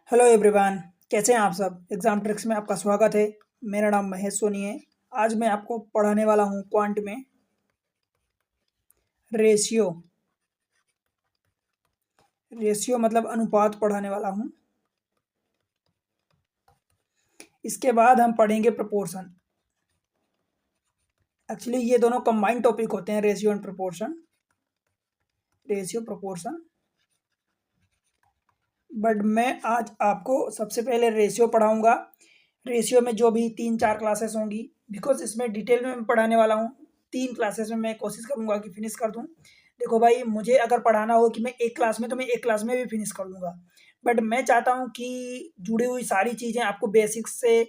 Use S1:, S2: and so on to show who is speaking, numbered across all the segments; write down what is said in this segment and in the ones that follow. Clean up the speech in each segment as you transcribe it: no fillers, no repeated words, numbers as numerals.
S1: Hello everyone. कैसे हैं आप सब। एग्जाम ट्रिक्स में आपका स्वागत है। मेरा नाम महेश सोनी है। आज मैं आपको पढ़ाने वाला हूँ क्वांट में रेशियो। रेशियो मतलब अनुपात पढ़ाने वाला हूँ। इसके बाद हम पढ़ेंगे प्रोपोर्शन। एक्चुअली ये दोनों कंबाइंड टॉपिक होते हैं, ratio and proportion. Ratio proportion. But मैं आज आपको सबसे पहले रेशियो पढ़ाऊंगा। रेशियो में जो भी 3-4 क्लासेस होंगी, बिकॉज इसमें डिटेल में मैं पढ़ाने वाला हूँ। 3 क्लासेस में मैं कोशिश करूँगा कि फिनिश कर दूँ। देखो भाई, मुझे अगर पढ़ाना हो कि मैं एक क्लास में, तो मैं एक क्लास में भी फिनिश कर दूँगा। बट मैं चाहता हूँ कि जुड़ी हुई सारी चीज़ें आपको बेसिक्स से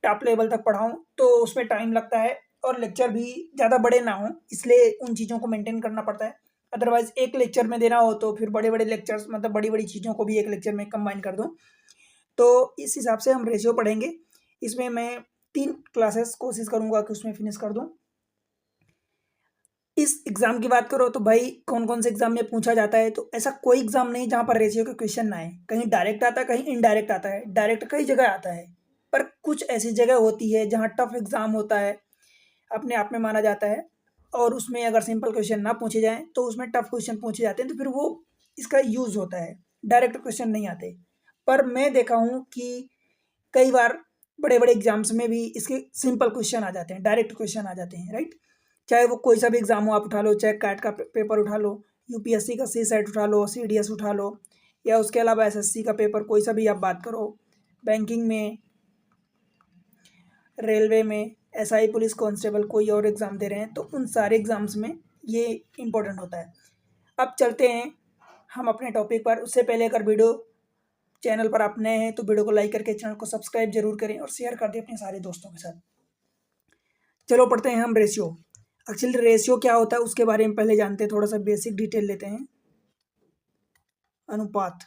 S1: टॉप लेवल तक पढ़ाऊँ, तो उसमें टाइम लगता है और लेक्चर भी ज़्यादा बड़े ना हों, इसलिए उन चीज़ों को मेंटेन करना पड़ता है। अदरवाइज एक लेक्चर में देना हो तो फिर बड़े बड़े लेक्चर्स, मतलब बड़ी बड़ी चीज़ों को भी एक लेक्चर में कंबाइन कर दूँ। तो इस हिसाब से हम रेशियो पढ़ेंगे। इसमें मैं 3 क्लासेस कोशिश करूँगा कि उसमें फिनिश कर दूँ। इस एग्ज़ाम की बात करो तो भाई कौन-कौन से एग्ज़ाम में पूछा जाता है, तो ऐसा कोई एग्ज़ाम नहीं जहाँ पर रेशियो का क्वेश्चन ना आए। कहीं डायरेक्ट आता है, कहीं इनडायरेक्ट आता है। डायरेक्ट कई जगह आता है, पर कुछ ऐसी जगह होती है जहाँ टफ एग्ज़ाम होता है, अपने आप में माना जाता है, और उसमें अगर सिंपल क्वेश्चन ना पूछे जाएँ, तो उसमें टफ क्वेश्चन पूछे जाते हैं, तो फिर वो इसका यूज़ होता है। डायरेक्ट क्वेश्चन नहीं आते। पर मैं देखा हूँ कि कई बार बड़े-बड़े एग्ज़ाम्स में भी इसके सिंपल क्वेश्चन आ जाते हैं, डायरेक्ट क्वेश्चन आ जाते हैं, राइट? चाहे वो कोई सा भी एग्ज़ाम हो आप उठा लो, चाहे कैट का पेपर उठा लो, यूपीएससी का सीसेट उठा लो, सीडीएस उठा लो, या उसके अलावा एसएससी का पेपर कोई सा भी आप बात करो, बैंकिंग में, रेलवे में, एसआई पुलिस कांस्टेबल कोई और एग्ज़ाम दे रहे हैं, तो उन सारे एग्ज़ाम्स में ये इम्पोर्टेंट होता है। अब चलते हैं हम अपने टॉपिक पर। उससे पहले अगर वीडियो चैनल पर आप नए हैं तो वीडियो को लाइक करके चैनल को सब्सक्राइब जरूर करें और शेयर कर दें अपने सारे दोस्तों के साथ। चलो पढ़ते हैं हम रेशियो। एक्चुअली रेशियो क्या होता है उसके बारे में पहले जानते हैं, थोड़ा सा बेसिक डिटेल लेते हैं। अनुपात।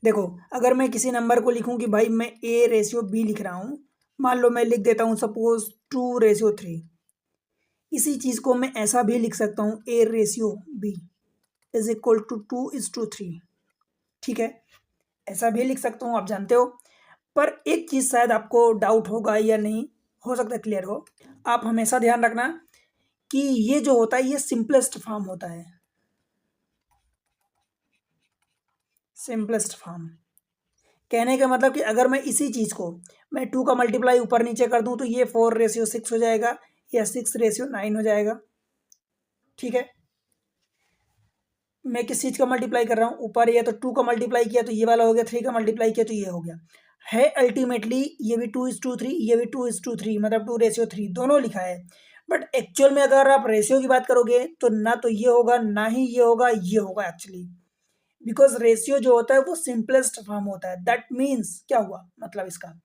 S1: देखो, अगर मैं किसी नंबर को लिखूं कि भाई मैं ए रेशियो बी लिख रहा हूं, मान लो मैं लिख देता हूं सपोज 2:3। इसी चीज को मैं ऐसा भी लिख सकता हूं, A ratio B is equal to 2:3। ठीक है, ऐसा भी लिख सकता हूं, आप जानते हो। पर एक चीज शायद आपको डाउट होगा या नहीं, हो सकता है क्लियर हो। आप हमेशा ध्यान रखना कि ये जो होता है ये सिंपलेस्ट फॉर्म होता है। सिंपलेस्ट फॉर्म कहने का मतलब कि अगर मैं इसी चीज को मैं 2 का मल्टीप्लाई ऊपर नीचे कर दूं तो ये 4:6 हो जाएगा, या 6:9 हो जाएगा। ठीक है, मैं किस चीज का मल्टीप्लाई कर रहा हूँ, ऊपर या तो 2 का मल्टीप्लाई किया तो ये वाला हो गया, 3 का मल्टीप्लाई किया तो ये हो गया। है अल्टीमेटली ये भी 2:3, ये भी 2:3, मतलब 2:3 दोनों लिखा है। बट एक्चुअल में अगर आप रेशियो की बात करोगे तो ना तो ये होगा, ना ही ये होगा, ये होगा एक्चुअली। बिकॉज रेशियो जो होता है वो सिंपलेस्ट फॉर्म होता है। दैट मीन्स क्या हुआ, मतलब इसका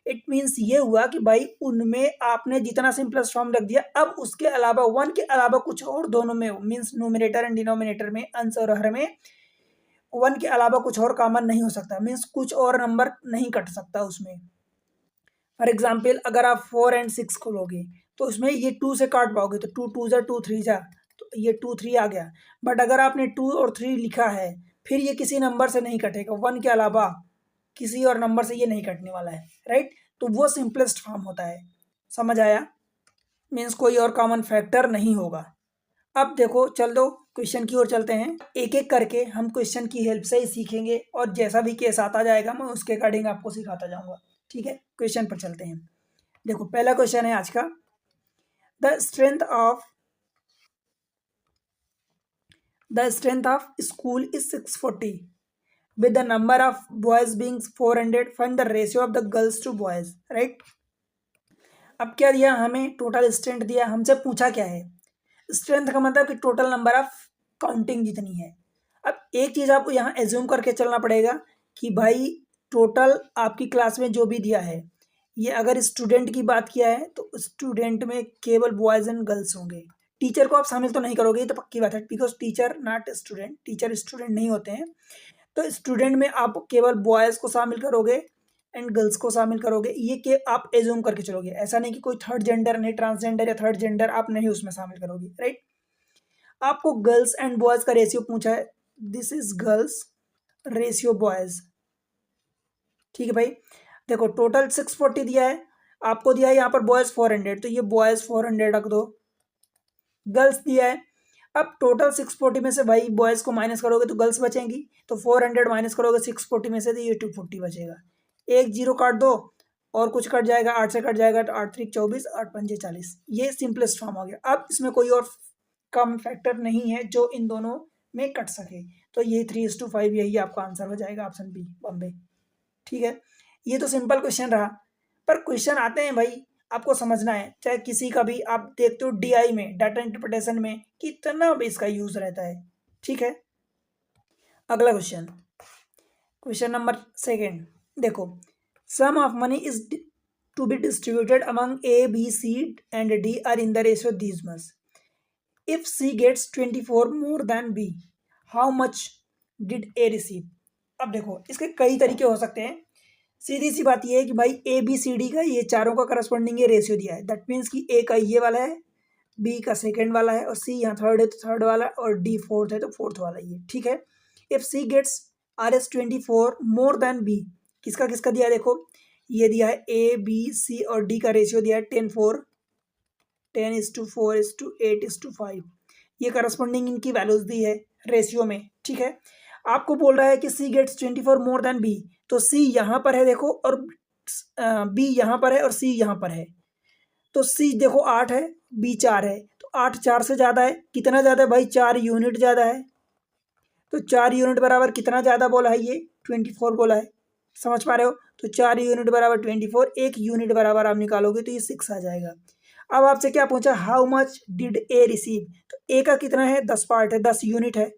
S1: इट मीन्स ये हुआ कि भाई उनमें आपने जितना सिंपलेस्ट फॉर्म रख दिया, अब उसके अलावा वन के अलावा कुछ और दोनों में मीन्स न्यूमिनेटर एंड डिनोमिनेटर में, अंश और हर में वन के अलावा कुछ और कॉमन नहीं हो सकता। मीन्स कुछ और नंबर नहीं कट सकता उसमें। फॉर एग्जाम्पल अगर आप 4 और 6 खोलोगे तो उसमें ये 2 से काट पाओगे, तो 2 2 जा 2 3 जा, तो ये 2 3 आ गया। बट अगर आपने 2 और 3 लिखा है, फिर ये किसी नंबर से नहीं कटेगा, वन के अलावा किसी और नंबर से ये नहीं कटने वाला है, राइट? तो वो सिंपलेस्ट फॉर्म होता है। समझ आया? मीन्स कोई और कॉमन फैक्टर नहीं होगा। अब देखो, चल दो क्वेश्चन की ओर चलते हैं। एक एक करके हम क्वेश्चन की हेल्प से ही सीखेंगे, और जैसा भी केस आता जाएगा मैं उसके अकॉर्डिंग आपको सिखाता जाऊंगा। ठीक है, क्वेश्चन पर चलते हैं। देखो, पहला क्वेश्चन है आज का। The strength of school is 640 with the number of boys being 400, find the ratio of the girls to boys, right? अब क्या दिया हमें, टोटल स्ट्रेंथ दिया। हमसे पूछा क्या है, स्ट्रेंथ का मतलब कि टोटल नंबर ऑफ काउंटिंग जितनी है। अब एक चीज आपको यहाँ एज्यूम करके चलना पड़ेगा कि भाई टोटल आपकी क्लास में जो भी दिया है, ये अगर स्टूडेंट की बात किया है तो स्टूडेंट में केवल बॉयज एंड गर्ल्स होंगे। टीचर को आप शामिल तो नहीं करोगे, ये तो पक्की बात है, because teacher not student, teacher student नहीं होते हैं। तो स्टूडेंट में आप केवल बॉयज़ को शामिल करोगे एंड गर्ल्स को शामिल करोगे, ये कि आप एज्यूम करके चलोगे। ऐसा नहीं कि कोई थर्ड जेंडर नहीं, ट्रांसजेंडर या थर्ड जेंडर आप नहीं उसमें शामिल करोगे, राइट? आपको गर्ल्स एंड बॉयज़ का रेशियो पूछा है, this is girls ratio boys. ठीक है भाई, देखो टोटल 640 दिया है, आपको दिया है यहाँ पर बॉयज़ 400, तो ये बॉयज़ 400 रख दो। गर्ल्स दिया है, अब टोटल 640 में से भाई बॉयज़ को माइनस करोगे तो गर्ल्स बचेंगी, तो 400 माइनस करोगे 640 में से तो ये 240 बचेगा। एक जीरो काट दो और कुछ कट जाएगा, 8 से कट जाएगा तो 8 3 24, 8 पंजे 40। ये सिंपलेस्ट फॉर्म हो गया। अब इसमें कोई और कम फैक्टर नहीं है जो इन दोनों में कट सके, तो ये 3:5 यही आपका आंसर हो जाएगा, ऑप्शन बी बॉम्बे। ठीक है, ये तो सिंपल क्वेश्चन रहा, पर क्वेश्चन आते हैं भाई आपको समझना है, चाहे किसी का भी आप देखते हो डीआई में, डाटा इंटरप्रिटेशन में कितना भी इसका यूज रहता है। ठीक है, अगला क्वेश्चन, क्वेश्चन नंबर सेकेंड, देखो sum of money is to be distributed among A B C and D are in the ratio these much. If C gets 24 more than B, how much did A receive. अब देखो इसके कई तरीके हो सकते हैं। सीधी सी बात ये है कि भाई ए बी सी डी का ये चारों का करस्पॉन्डिंग ये रेशियो दिया है, दैट मीन्स कि ए का ये वाला है, बी का सेकेंड वाला है, और सी यहाँ थर्ड है तो थर्ड वाला, और डी फोर्थ है तो फोर्थ वाला ये। ठीक है, if C gets R S 24 more than B, किसका किसका दिया है देखो, ये दिया है ए बी सी और डी का रेशियो दिया है 10:4, 10:4 8:5, ये करस्पॉन्डिंग इनकी वैल्यूज दी है रेशियो में। ठीक है, आपको बोल रहा है कि सी गेट्स 24 मोर देन बी, तो सी यहाँ पर है देखो, और बी यहाँ पर है और सी यहाँ पर है, तो सी देखो 8 है, बी 4 है, तो 8 4 से ज़्यादा है, कितना ज़्यादा है भाई, 4 यूनिट ज़्यादा है, तो 4 यूनिट बराबर कितना ज़्यादा बोला है, ये 24 बोला है, समझ पा रहे हो, तो 4 यूनिट बराबर 24, एक यूनिट बराबर आप निकालोगे तो ये 6 आ जाएगा। अब आपसे क्या पूछा, how much did A receive, तो ए का कितना है, 10 पार्ट है, 10 यूनिट है,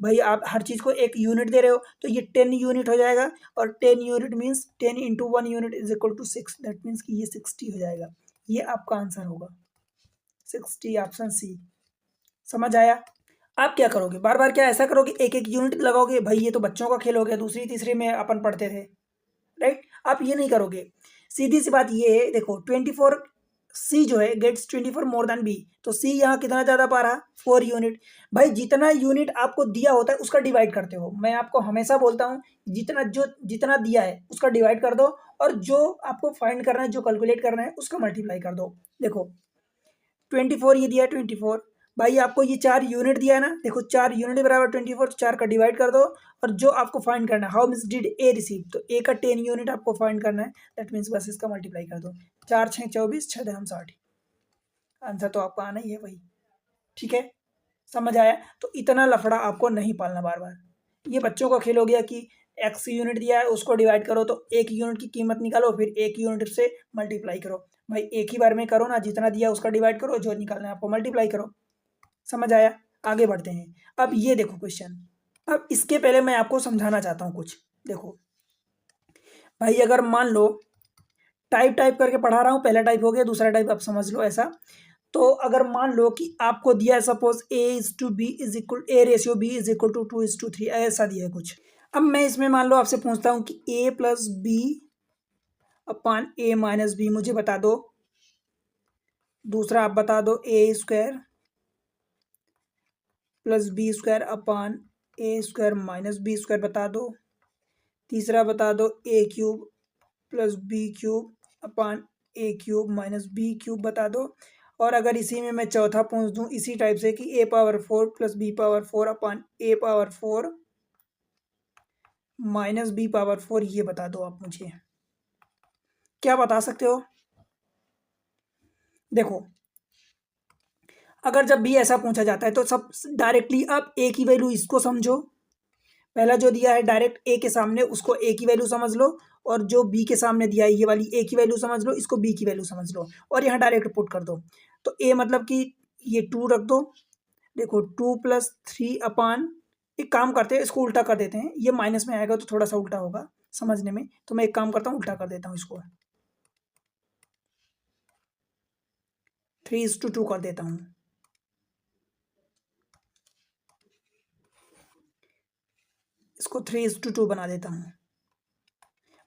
S1: भाई आप हर चीज़ को एक यूनिट दे रहे हो तो ये 10 यूनिट हो जाएगा, और 10 unit means 10 into 1 unit is equal to 6, that means कि ये 60 हो जाएगा, ये आपका आंसर होगा 60, ऑप्शन सी। समझ आया। आप क्या करोगे, बार बार क्या ऐसा करोगे एक एक यूनिट लगाओगे, भाई ये तो बच्चों का खेल हो गया, दूसरी तीसरी में अपन पढ़ते थे, राइट, आप ये नहीं करोगे। सीधी सी बात ये है, देखो 24 सी जो है गेट्स 24 मोर देन बी, तो सी यहाँ कितना ज़्यादा पा रहा, 4 यूनिट। भाई जितना यूनिट आपको दिया होता है उसका डिवाइड करते हो, मैं आपको हमेशा बोलता हूँ जितना दिया है उसका डिवाइड कर दो, और जो आपको फाइंड करना है, जो कैलकुलेट करना है उसका मल्टीप्लाई कर दो। देखो 24 ये दिया है 24, भाई आपको ये 4 यूनिट दिया है ना, देखो 4 यूनिट बराबर 24, तो 4 का डिवाइड कर दो, और जो आपको फाइंड करना है, how much did A receive, तो ए का 10 यूनिट आपको फाइंड करना है, दैट मीन्स बस इसका मल्टीप्लाई कर दो, 4 6 24, 6 दम 60, आंसर तो आपका आना ही है वही। ठीक है, समझ आया। तो इतना लफड़ा आपको नहीं पालना बार बार, ये बच्चों का खेल हो गया कि एक्स यूनिट दिया है उसको डिवाइड करो, तो एक यूनिट की कीमत निकालो, फिर एक यूनिट से मल्टीप्लाई करो, भाई एक ही बार में करो ना, जितना दिया उसका डिवाइड करो, जो निकालना है आपको मल्टीप्लाई करो। समझ आया, आगे बढ़ते हैं। अब ये देखो क्वेश्चन, अब इसके पहले मैं आपको समझाना चाहता हूँ कुछ। देखो भाई अगर मान लो टाइप टाइप करके पढ़ा रहा हूँ, पहला टाइप हो गया, दूसरा टाइप आप समझ लो ऐसा। तो अगर मान लो कि आपको दिया है suppose a ratio B is equal to 2:3, ऐसा दिया है कुछ। अब मैं इसमें मान लो आपसे पूछता हूँ कि A plus B upon A minus B मुझे बता दो। दूसरा आप बता दो A square plus B square upon A square minus B square बता दो। तीसरा बता दो A cube plus B cube upon A cube minus B cube बता दो। और अगर इसी में मैं चौथा पूछ दूं इसी टाइप से कि ए पावर 4 प्लस बी पावर 4 अपान ए पावर 4 माइनस बी पावर 4, ये बता दो आप मुझे, क्या बता सकते हो। देखो अगर जब भी ऐसा पूछा जाता है तो सब डायरेक्टली आप ए की वैल्यू इसको समझो, पहला जो दिया है डायरेक्ट ए के सामने उसको ए की वैल्यू समझ लो, और जो बी के सामने दिया है ये वाली ए की वैल्यू समझ लो, इसको बी की वैल्यू समझ लो, और यहाँ डायरेक्ट पुट कर दो। तो ए मतलब कि ये 2 रख दो, देखो 2 + 3 अपान, एक काम करते हैं इसको उल्टा कर देते हैं, ये माइनस में आएगा तो थोड़ा सा उल्टा होगा समझने में, तो मैं एक काम करता हूँ उल्टा कर देता हूँ इसको, 3:2 कर देता हूँ, इसको 3:2 बना देता हूँ,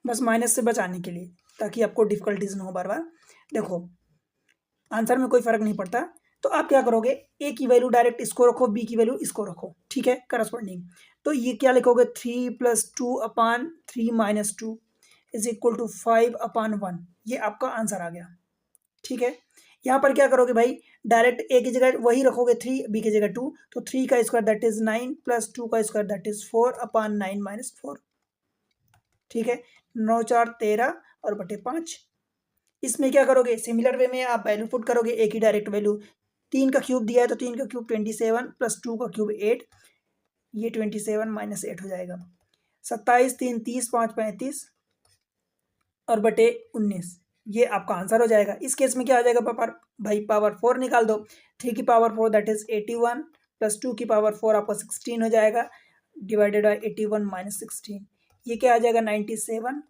S1: बस माइनस से बचाने के लिए, ताकि आपको डिफिकल्टीज ना हो बार बार। देखो आंसर में कोई फ़र्क नहीं पड़ता, तो आप क्या करोगे, ए की वैल्यू डायरेक्ट इसको रखो, बी की वैल्यू इसको रखो, ठीक है, करस्पॉन्डिंग। तो ये क्या लिखोगे, 3+2/3 - 2 इज इक्वल टू 5/1। ये आपका आंसर आ गया, ठीक है। यहाँ पर क्या करोगे भाई, डायरेक्ट ए की जगह वही रखोगे 3, बी की जगह 2, तो 3 का स्क्वायर दैट इज 9 प्लस 2 का स्क्वायर दैट इज 4/9 - 4, ठीक है। 9 4 13 और बटे 5। इसमें क्या करोगे, सिमिलर वे में आप वैल्यू पुट करोगे, ए की डायरेक्ट वैल्यू 3 का क्यूब दिया है तो 3 का क्यूब 27 प्लस 2 का क्यूब 8, ये 27 - 8 हो जाएगा। 27 3 30 5 35 और बटे 19, ये आपका आंसर हो जाएगा। इस केस में क्या हो जाएगा भाई, पावर 4 निकाल दो। 3 की पावर 4 दैट इज 81 प्लस 2 की पावर 4 आपका 16 हो जाएगा, डिवाइडेड बाई 81 - 16, ये क्या आ जाएगा 97,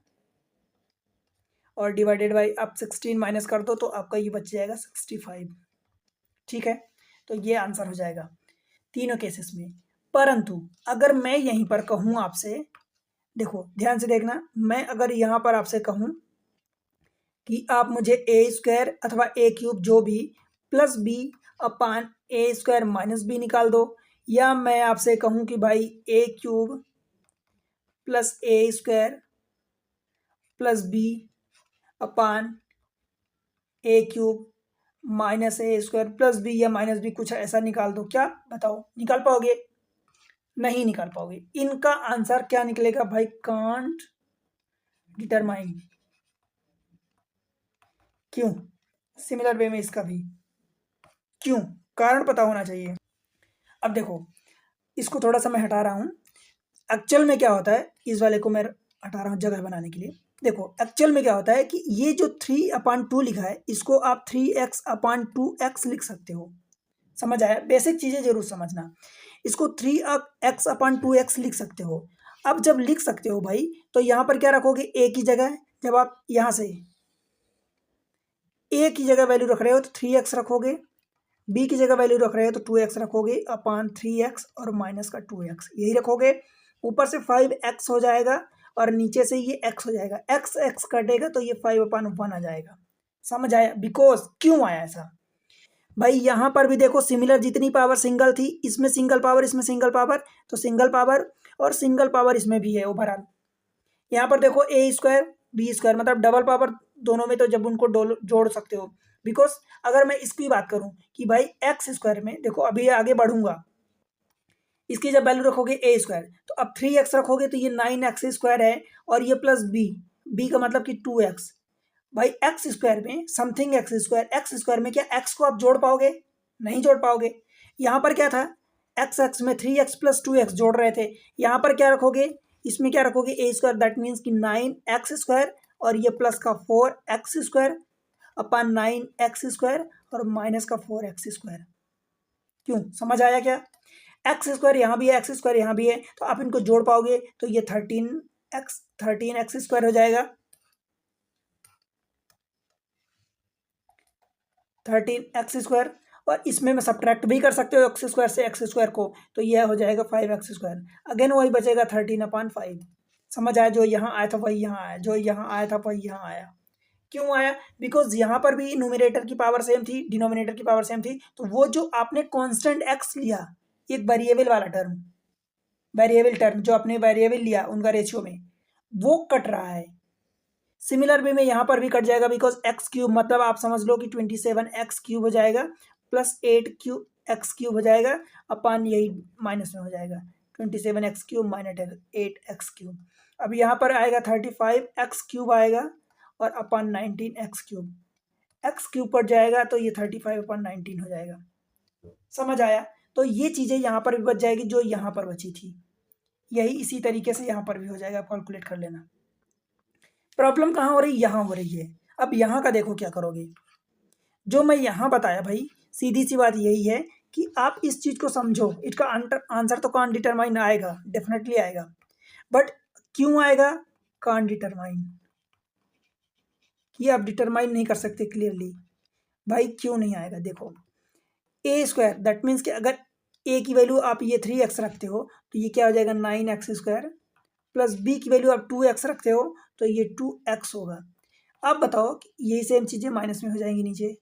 S1: और डिवाइडेड बाई आप 16 माइनस कर दो तो आपका ये बच जाएगा 65, ठीक है। तो ये आंसर हो जाएगा तीनों केसेस में। परंतु अगर मैं यहीं पर कहूँ आपसे, देखो ध्यान से देखना, मैं अगर यहाँ पर आपसे कहूँ कि आप मुझे ए स्क्वायर अथवा ए क्यूब जो भी plus B upon A square minus B निकाल दो, या मैं आपसे कहूँ कि भाई ए cube plus A square plus B upon A cube minus A square plus B या माइनस बी, कुछ ऐसा निकाल दो, क्या बताओ, निकाल पाओगे? नहीं निकाल पाओगे। इनका आंसर क्या निकलेगा भाई, कांट डिटरमाइन। क्यों? सिमिलर वे में इसका भी क्यों, कारण पता होना चाहिए। अब देखो, इसको थोड़ा सा मैं हटा रहा हूँ। एक्चुअल में क्या होता है, इस वाले को मैं हटा रहा हूँ जगह बनाने के लिए। देखो एक्चुअल में क्या होता है कि ये जो 3/2 लिखा है, इसको आप 3x/2x लिख सकते हो। समझ आया? बेसिक चीज़ें जरूर समझना। इसको 3x/2x लिख सकते हो। अब जब लिख सकते हो भाई, तो यहाँ पर क्या रखोगे, ए की जगह, जब आप यहाँ से ए की जगह वैल्यू रख रहे हो तो 3x रखोगे, बी की जगह वैल्यू रख रहे हो तो 2x रखोगे अपान 3x और माइनस का 2x, यही रखोगे। ऊपर से 5x हो जाएगा और नीचे से ये x हो जाएगा, x x कटेगा तो ये 5/1 आ जाएगा। समझ आया? बिकॉज क्यों आया ऐसा भाई, यहाँ पर भी देखो सिमिलर जितनी पावर सिंगल थी, इसमें सिंगल पावर, इसमें सिंगल पावर, तो सिंगल पावर और सिंगल पावर इसमें भी है ओवरऑल। यहाँ पर देखो ए स्क्वायर बी स्क्वायर, मतलब डबल पावर दोनों में, तो जब उनको जोड़ सकते हो। बिकॉज अगर मैं इसकी बात करूं कि भाई एक्स स्क्वायर में, देखो अभी आगे बढ़ूंगा, इसकी जब वैल्यू रखोगे ए स्क्वायर, तो अब 3x रखोगे तो ये 9x² है, और ये प्लस बी का मतलब कि 2x। भाई एक्स स्क्वायर में समथिंग एक्स स्क्वायर में क्या एक्स को आप जोड़ पाओगे? नहीं जोड़ पाओगे। यहाँ पर क्या था, एक्स में 3x प्लस 2x जोड़ रहे थे, यहाँ पर क्या रखोगे, इसमें क्या रखोगे, ए स्क्वायर, दैट मीन्स कि 9x² और ये प्लस का 4x² अपन 9x² और माइनस का 4x²। क्यों? समझ आया क्या? x² यहाँ भी है, x² यहाँ भी है, तो आप इनको जोड़ पाओगे तो ये 13x² हो जाएगा, 13x², और इसमें मैं सब्ट्रैक्ट भी कर सकते हो x² से x² को, तो यह हो जाएगा 5x²। अगेन वही बचेगा 13/5। समझ आया? जो यहाँ आया था वही यहाँ आया, जो यहाँ आया था वही यहाँ आया। क्यों आया? बिकॉज यहाँ पर भी न्यूमरेटर की पावर सेम थी, डिनोमिनेटर की पावर सेम थी, तो वो जो आपने कांस्टेंट x लिया, एक वेरिएबल वाला टर्म, वेरिएबल टर्म जो आपने वेरिएबल लिया उनका रेशियो में, वो कट रहा है। सिमिलर वे में यहाँ पर भी कट जाएगा, बिकॉज x³ मतलब आप समझ लो कि 27x³ हो जाएगा प्लस 8x³ हो जाएगा अपान यही माइनस में हो जाएगा 27x³ माइनस 8x³। अब यहाँ पर आएगा 35x³ आएगा और अपान 19x³, x³ कट जाएगा तो ये 35/19 हो जाएगा। समझ आया? तो ये चीज़ें यहाँ पर भी बच जाएगी जो यहाँ पर बची थी, यही इसी तरीके से यहाँ पर भी हो जाएगा, कैलकुलेट कर लेना। प्रॉब्लम कहाँ हो रही? यहाँ हो रही है। अब यहाँ का देखो क्या करोगे, जो मैं यहाँ बताया भाई, सीधी सी बात यही है कि आप इस चीज़ को समझो। इसका आंसर तो कांट डिटरमाइन आएगा, डेफिनेटली आएगा, बट क्यों आएगा कांट डिटरमाइन, कि आप डिटरमाइन नहीं कर सकते क्लियरली। भाई क्यों नहीं आएगा? देखो a² दैट मीन्स कि अगर a की वैल्यू आप ये 3x रखते हो तो ये क्या हो जाएगा 9x² प्लस b की वैल्यू आप 2x रखते हो तो ये 2x होगा। अब बताओ कि यही सेम चीज़ें माइनस में हो जाएंगी नीचे,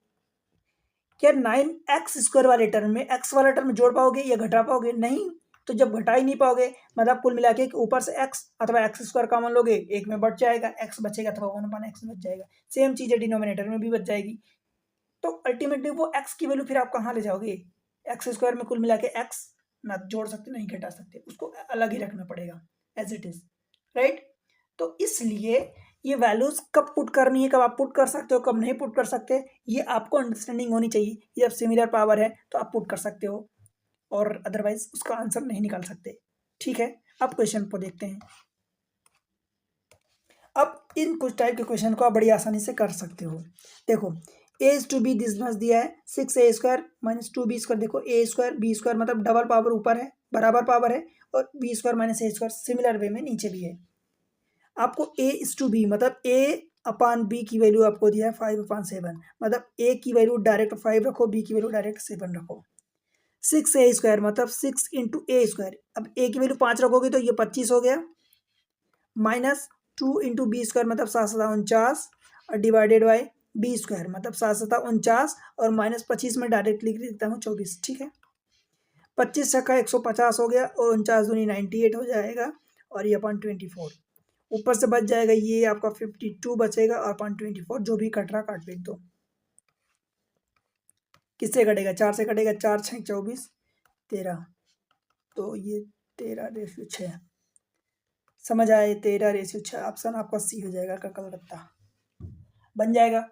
S1: क्या 9x² वाले टर्म में x वाला टर्म जोड़ पाओगे या घटा पाओगे? नहीं। तो जब घटा ही नहीं पाओगे मतलब कुल मिला के ऊपर से x अथवा x² कॉमन लोगे, एक में बच जाएगा, x बचेगा अथवा 1/x में बच जाएगा। सेम चीज़ है डिनोमिनेटर में भी बच जाएगी। तो अल्टीमेटली वो x की वैल्यू फिर आप कहाँ ले जाओगे? x² में कुल मिला के x ना जोड़ सकते नहीं घटा सकते, उसको अलग ही रखना पड़ेगा एज इट इज, राइट। तो इसलिए ये वैल्यूज कब पुट करनी है, कब आप पुट कर सकते हो, कब नहीं पुट कर सकते, ये आपको अंडरस्टैंडिंग होनी चाहिए। जब सिमिलर पावर है तो आप पुट कर सकते हो और अदरवाइज उसका आंसर नहीं निकाल सकते। ठीक है, अब क्वेश्चन को देखते हैं। अब इन कुछ टाइप के क्वेश्चन को आप बड़ी आसानी से कर सकते हो। देखो a is to b this much दिया है 6a² माइनस 2b²। देखो a² b² मतलब डबल पावर ऊपर है, बराबर पावर है, और b² minus a² similar way में नीचे भी है। आपको a is to b मतलब a/b की वैल्यू आपको दिया है 5/7, मतलब a की वैल्यू डायरेक्ट 5 रखो, b की वैल्यू डायरेक्ट 7 रखो। 6a² मतलब 6 इंटू a²। अब a की वैल्यू 5 रखोगे तो ये 25 हो गया, माइनस 2 इंटू b² मतलब 7×7 और डिवाइडेड बाई b² मतलब 7×7 और माइनस 25 में डायरेक्ट लिख देता हूँ 24। ठीक है, 25 छक्का 150 हो गया और 49 दूनी 98 हो जाएगा और ये अपॉन 24 ऊपर से बच जाएगा, ये आपका 52 बचेगा और अपॉन 24 जो भी कट रहा काट फेंक दो। किससे कटेगा? 4 से कटेगा, 4 6 24 13, तो ये 13/6 समझ आए। 13/6 ऑप्शन आपका सी हो जाएगा का कलकत्ता बन जाएगा।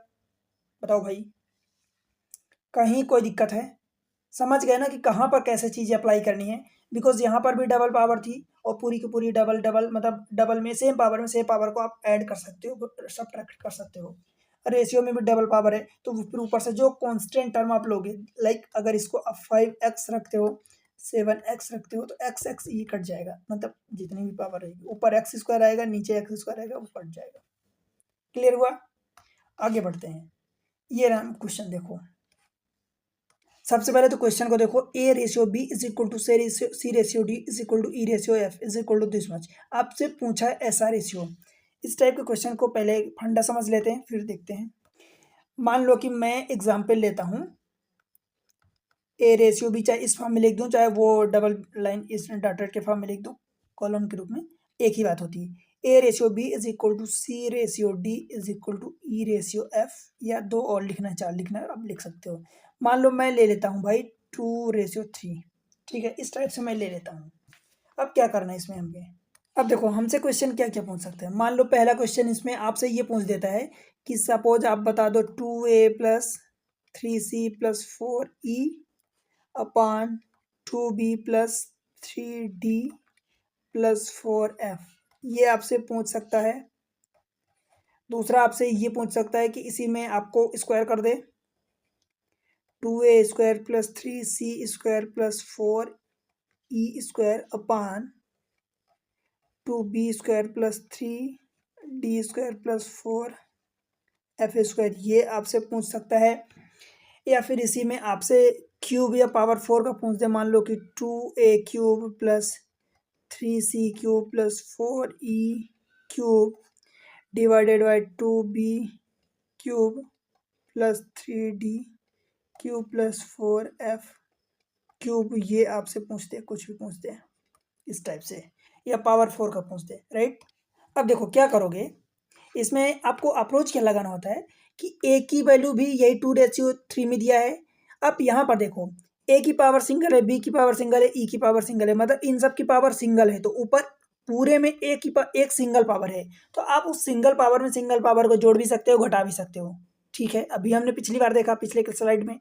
S1: बताओ भाई, कहीं कोई दिक्कत है? समझ गए ना कि कहाँ पर कैसे चीज़ें अप्लाई करनी है। बिकॉज यहाँ पर भी डबल पावर थी और पूरी की पूरी डबल डबल मतलब डबल में सेम पावर को आप ऐड कर सकते हो, सब्ट्रैक्ट कर सकते हो। रेशियो में भी डबल पावर है तो फिर ऊपर से जो कांस्टेंट टर्म आप लोगे, लाइक अगर इसको आप 5x रखते हो, 7x रखते हो, तो x ये कट जाएगा, मतलब जितनी भी पावर रहेगी ऊपर x² आएगा, नीचे x² आएगा, वो कट जाएगा। क्लियर हुआ? आगे बढ़ते हैं। ये रहा क्वेश्चन। देखो सबसे पहले तो क्वेश्चन को देखो, a/b is equal to c/d is equal to e/f is equal to this much. आपसे पूछा है ऐसा रेशियो। इस टाइप के क्वेश्चन को पहले फंडा समझ लेते हैं फिर देखते हैं। मान लो कि मैं एग्जाम्पल लेता हूँ a/b, चाहे इस फॉर्म में लिख दूँ चाहे वो डबल लाइन इस डॉटेड के फॉर्म में लिख दूँ, कॉलम के रूप में, एक ही बात होती है। a/b is equal to c/d is equal to e/f, या दो और लिखना, चार लिखना आप लिख सकते हो। मान लो मैं ले लेता हूँ भाई 2/3। ठीक है, इस टाइप से मैं ले लेता हूँ। अब क्या करना है इसमें हमें? अब देखो हमसे क्वेश्चन क्या क्या पूछ सकते हैं। मान लो पहला क्वेश्चन इसमें आपसे ये पूछ देता है कि सपोज आप बता दो 2a plus 3c plus 4e upon 2b plus 3d plus 4f, ये आपसे पूछ सकता है। दूसरा आपसे ये पूछ सकता है कि इसी में आपको स्क्वायर कर दे, 2a² plus 3c² plus 4e² upon 2b² plus 3d² plus 4f², ये आपसे पूछ सकता है। या फिर इसी में आपसे क्यूब या पावर 4 का पूछ दे, मान लो कि 2a³ plus 3c³ plus 4e³ divided by 2b³ plus 3d³ plus 4f³, ये आपसे पूछते हैं, कुछ भी पूछते हैं इस टाइप से, या पावर 4 का पूछते हैं, राइट। अब देखो क्या करोगे, इसमें आपको अप्रोच क्या लगाना होता है कि a की वैल्यू भी यही 2/3 में दिया है। अब यहाँ पर देखो a की पावर सिंगल है, b की पावर सिंगल है, e की पावर सिंगल है, मतलब इन सब की पावर सिंगल है, तो ऊपर पूरे में एक सिंगल पावर है, तो आप उस सिंगल पावर में सिंगल पावर को जोड़ भी सकते हो, घटा भी सकते हो। ठीक है, अभी हमने पिछली बार देखा पिछले स्लाइड में।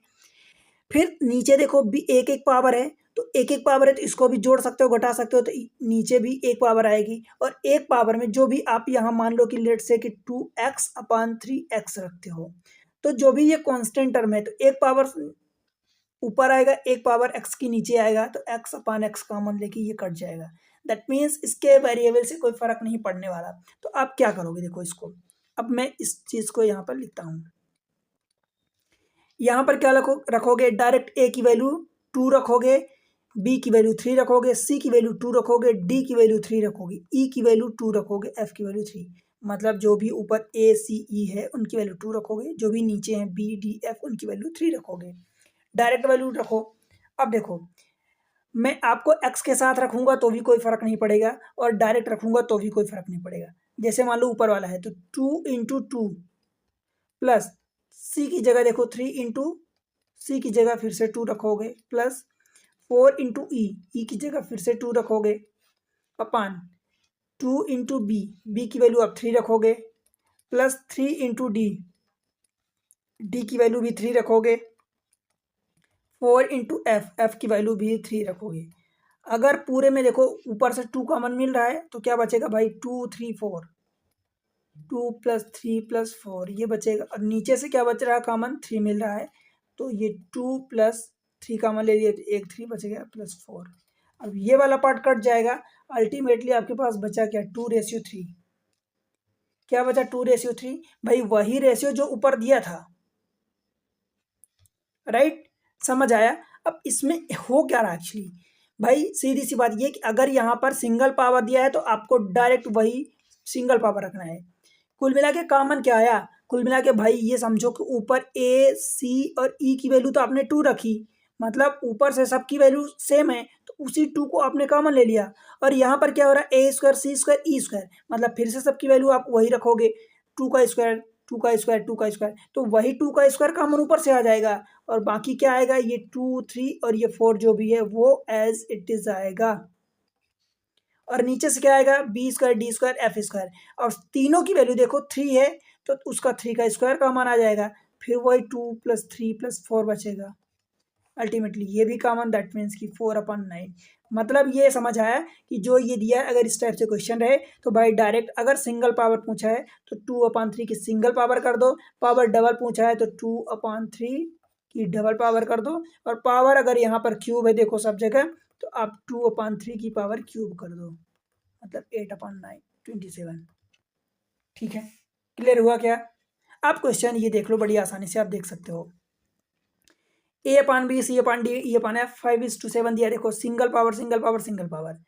S1: फिर नीचे देखो भी एक एक पावर है, तो एक एक पावर है तो इसको भी जोड़ सकते हो, घटा सकते हो, तो नीचे भी एक पावर आएगी। और एक पावर में जो भी आप यहाँ मान लो कि लेट से कि 2x/3x रखते हो, तो जो भी ये कांस्टेंट टर्म है, तो एक पावर ऊपर आएगा, एक पावर x की नीचे आएगा, तो x/x कॉमन लेके ये कट जाएगा। दैट मीन्स इसके वेरिएबल से कोई फर्क नहीं पड़ने वाला। तो आप क्या करोगे, देखो इसको, अब मैं इस चीज को यहाँ पर लिखता हूँ। यहाँ पर क्या रखोगे, डायरेक्ट a की वैल्यू 2 रखोगे, b की वैल्यू 3 रखोगे, c की वैल्यू 2 रखोगे, d की वैल्यू 3 रखोगे, e की वैल्यू 2 रखोगे, f की वैल्यू 3, मतलब जो भी ऊपर a c e है उनकी वैल्यू 2 रखोगे, जो भी नीचे हैं b d f उनकी वैल्यू 3 रखोगे। डायरेक्ट वैल्यू रखो। अब देखो, मैं आपको x के साथ रखूंगा तो भी कोई फर्क नहीं पड़ेगा, और डायरेक्ट रखूंगा तो भी कोई फर्क नहीं पड़ेगा। जैसे मान लो ऊपर वाला है तो 2 × 2 प्लस c की जगह देखो 3 × c की जगह फिर से 2 रखोगे, प्लस 4 × e की जगह फिर से 2 रखोगे, अपान 2 × b की वैल्यू आप 3 रखोगे, प्लस 3 × d की वैल्यू भी 3 रखोगे, 4 × f की वैल्यू भी 3 रखोगे। अगर पूरे में देखो ऊपर से 2 कॉमन मिल रहा है तो क्या बचेगा भाई, 2 3 4, 2 + 3 + 4 ये बचेगा, और नीचे से क्या बच रहा है कॉमन, 3 मिल रहा है, तो ये 2 + 3 कॉमन ले लिए तो एक 3 बच गया, +4। अब ये वाला पार्ट कट जाएगा, अल्टीमेटली आपके पास बचा क्या, 2:3। क्या बचा, 2:3। भाई वही रेशियो जो ऊपर दिया था, राइट, समझ आया। अब इसमें हो क्या रहा एक्चुअली, भाई सीधी सी बात ये कि अगर यहाँ पर सिंगल पावर दिया है तो आपको डायरेक्ट वही सिंगल पावर रखना है। कुल मिला के कॉमन क्या आया, कुल मिला के भाई ये समझो कि ऊपर ए सी और ई की वैल्यू तो आपने 2 रखी, मतलब ऊपर से सबकी वैल्यू सेम है तो उसी 2 को आपने कॉमन ले लिया। और यहाँ पर क्या हो रहा है, a² c² e², मतलब फिर से सबकी वैल्यू आप वही रखोगे, 2 का स्क्वायर 2 का स्क्वायर 2 का स्क्वायर, तो वही 2 का स्क्वायर कॉमन ऊपर से आ जाएगा, और बाकी क्या आएगा, ये 2 3 और ये 4 जो भी है वो एज इट इज आएगा। और नीचे से क्या आएगा, b² d² f², और तीनों की वैल्यू देखो 3 है तो उसका 3 का स्क्वायर कॉमन आ जाएगा, फिर वही 2 + 3 + 4 बचेगा। अल्टीमेटली ये भी कॉमन, दैट मीन्स कि 4/9। मतलब ये समझ आया कि जो ये दिया है, अगर इस टाइप से क्वेश्चन रहे तो भाई डायरेक्ट अगर सिंगल पावर पूछा है तो 2/3 की सिंगल पावर कर दो, पावर डबल पूछा है तो 2/3 की डबल पावर कर दो, और पावर अगर यहाँ पर क्यूब है देखो सब जगह, तो आप 2/3 की पावर क्यूब कर दो, मतलब 8/9 27। ठीक है, क्लियर हुआ क्या। आप क्वेश्चन ये देख लो, बड़ी आसानी से आप देख सकते हो, a/b c/d e/f 5:7 दिया, देखो single power single power single power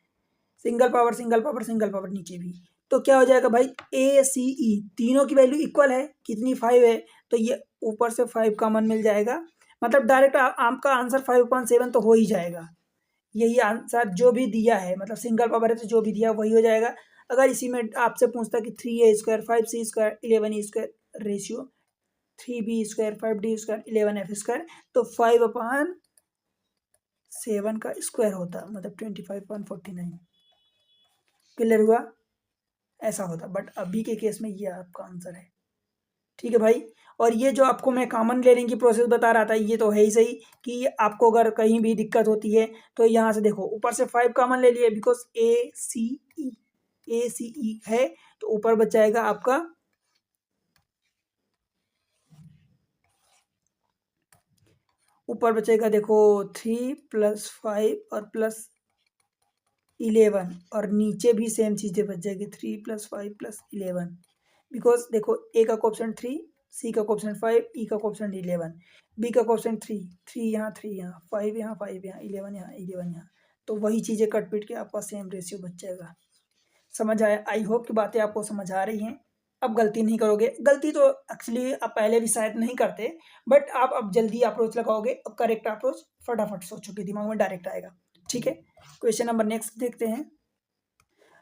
S1: single power single power single power, नीचे भी तो क्या हो जाएगा भाई, a c e तीनों की वैल्यू इक्वल है, कितनी 5 है, तो ये ऊपर से 5 कॉमन मिल जाएगा, मतलब डायरेक्ट आपका आंसर 5/7 तो हो ही जाएगा। यही आंसर जो भी दिया है, मतलब सिंगल पावर है तो जो भी दिया वही हो जाएगा। अगर इसी में आपसे पूछता कि 3a² 5c² 11e² ratio 3b² 5d² 11f², तो 5/7 का स्क्वायर होता, मतलब 25.49। क्लियर हुआ, ऐसा होता, बट अभी के केस में ये आपका आंसर है। ठीक है भाई, और ये जो आपको मैं कॉमन लेने की प्रोसेस बता रहा था ये तो है ही सही, कि आपको अगर कहीं भी दिक्कत होती है तो यहाँ से देखो ऊपर से 5 कॉमन ले लिए, बिकॉज ए सी ई है, तो ऊपर बच जाएगा आपका, ऊपर बचेगा देखो 3 + 5 और +11, और नीचे भी सेम चीज़ें बच जाएगी 3 + 5 + 11, बिकॉज देखो ए का कोएफिशिएंट 3, सी का कोएफिशिएंट 5, ई का कोएफिशिएंट 11, बी का कोएफिशिएंट 3, 3 यहाँ 3 यहाँ 5 यहाँ 5 यहाँ 11 यहाँ 11 यहाँ, तो वही चीज़ें कट पीट के आपका सेम रेशियो बच जाएगा। समझ आया, आई होप कि बातें आपको समझ आ रही हैं। अब गलती नहीं करोगे, गलती तो एक्चुअली आप पहले भी शायद नहीं करते, बट आप अब जल्दी अप्रोच लगाओगे और करेक्ट अप्रोच फटाफट सोचोगे, दिमाग में डायरेक्ट आएगा। ठीक है, क्वेश्चन नंबर नेक्स्ट देखते हैं।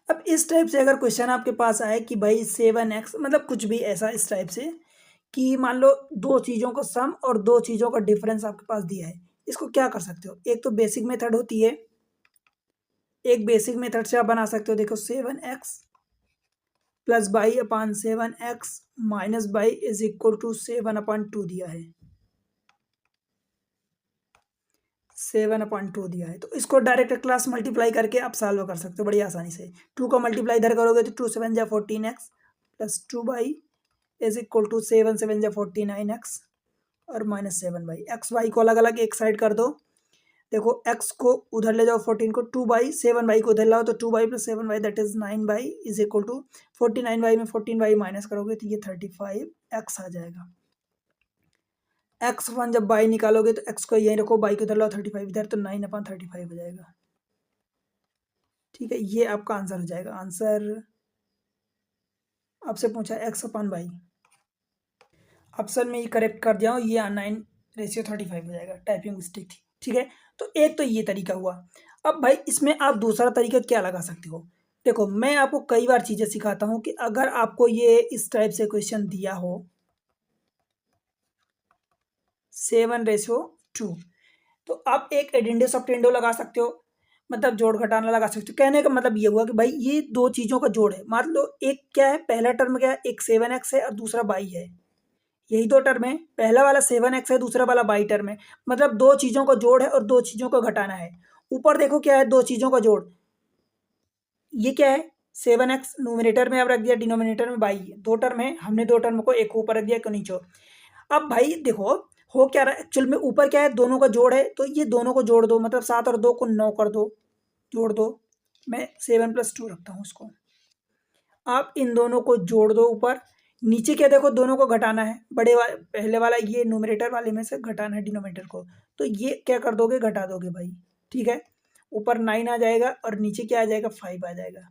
S1: अब इस टाइप से अगर क्वेश्चन आपके पास आए कि भाई 7x, मतलब कुछ भी ऐसा इस टाइप से, कि मान लो दो चीज़ों का सम और दो चीज़ों का डिफरेंस आपके पास दिया है, इसको क्या कर सकते हो, एक तो बेसिक मेथड होती है, एक बेसिक मेथड से आप बना सकते हो, देखो 7x + y/7x - y = 7/2 दिया है, 7/2 दिया है, तो इसको डायरेक्ट क्लास मल्टीप्लाई करके आप सॉल्व कर सकते हो बड़ी आसानी से। 2 का मल्टीप्लाई इधर करोगे तो 2 7 जा 14x + 2y = 7 7 जा 49x और -7y। एक्स वाई को अलग अलग एक साइड कर दो, देखो x को उधर ले जाओ 14 को, 2y 7y को उधर लाओ तो 2y + 7y that is 9y = 49y में 14y माइनस करोगे तो ये 35x आ जाएगा। x1 जब y निकालोगे तो x को यहीं रखो, y को उधर लाओ 35 इधर, तो 9/35 हो जाएगा। ठीक है, ये आपका आंसर हो जाएगा। आंसर आपसे पूछा x/y, ऑप्शन में ये करेक्ट कर दिया हूँ, ये 9 रेशियो 35 हो जाएगा, टाइपिंग मिस्टेक थी, ठीक है। तो एक तो ये तरीका हुआ। अब भाई इसमें आप दूसरा तरीका क्या लगा सकते हो, देखो मैं आपको कई बार चीज़ें सिखाता हूँ कि अगर आपको ये इस टाइप से क्वेश्चन दिया हो 7:2, तो आप एक एडेंडस ऑफ टेंडो लगा सकते हो, मतलब जोड़ घटाना लगा सकते हो। कहने का मतलब ये हुआ कि भाई ये दो चीज़ों का जोड़ है। मान लो एक क्या है, पहला टर्म क्या है, एक 7x है और दूसरा बाई है, यही दो टर्म है। पहला वाला 7x है, दूसरा वाला बाई टर्म है, मतलब दो चीज़ों का जोड़ है और दो चीज़ों को घटाना है। ऊपर देखो क्या है, दो चीज़ों का जोड़, ये क्या है 7x, न्यूमरेटर में आप रख दिया, डिनोमिनेटर में बाई है, दो टर्म है, हमने दो टर्म को एक ऊपर रख दिया, एक नीचे। अब भाई देखो हो क्या रहा है, एक्चुअल में ऊपर क्या है, दोनों का जोड़ है, तो ये दोनों को जोड़ दो, मतलब 7 और 2 को 9 कर दो, जोड़ दो। मैं 7+2 रखता हूँ उसको। आप इन दोनों को जोड़ दो ऊपर, नीचे क्या देखो दोनों को घटाना है, बड़े वाले पहले वाला ये न्यूमरेटर वाले में से घटाना है डिनोमिनेटर को, तो ये क्या कर दोगे, घटा दोगे भाई, ठीक है। ऊपर 9 आ जाएगा और नीचे क्या आ जाएगा, 5 आ जाएगा।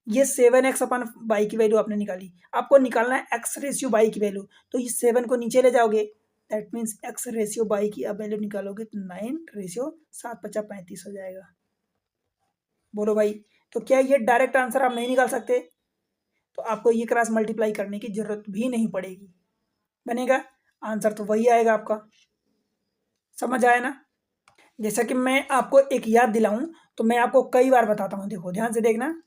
S1: ये 7x अपन बाई की वैल्यू आपने निकाली, आपको निकालना है x रेशियो बाई की वैल्यू, तो ये 7 को नीचे ले जाओगे, that means x ratio by की अब वैल्यू निकालोगे तो 9 रेशियो 7×5 = 35 हो जाएगा। बोलो भाई, तो क्या ये डायरेक्ट आंसर आप नहीं निकाल सकते, तो आपको ये क्रॉस मल्टीप्लाई करने की जरूरत भी नहीं पड़ेगी, बनेगा आंसर तो वही आएगा आपका। समझ आया ना। जैसा कि मैं आपको एक याद दिलाऊं, तो मैं आपको कई बार बताता हूँ, देखो ध्यान से देखना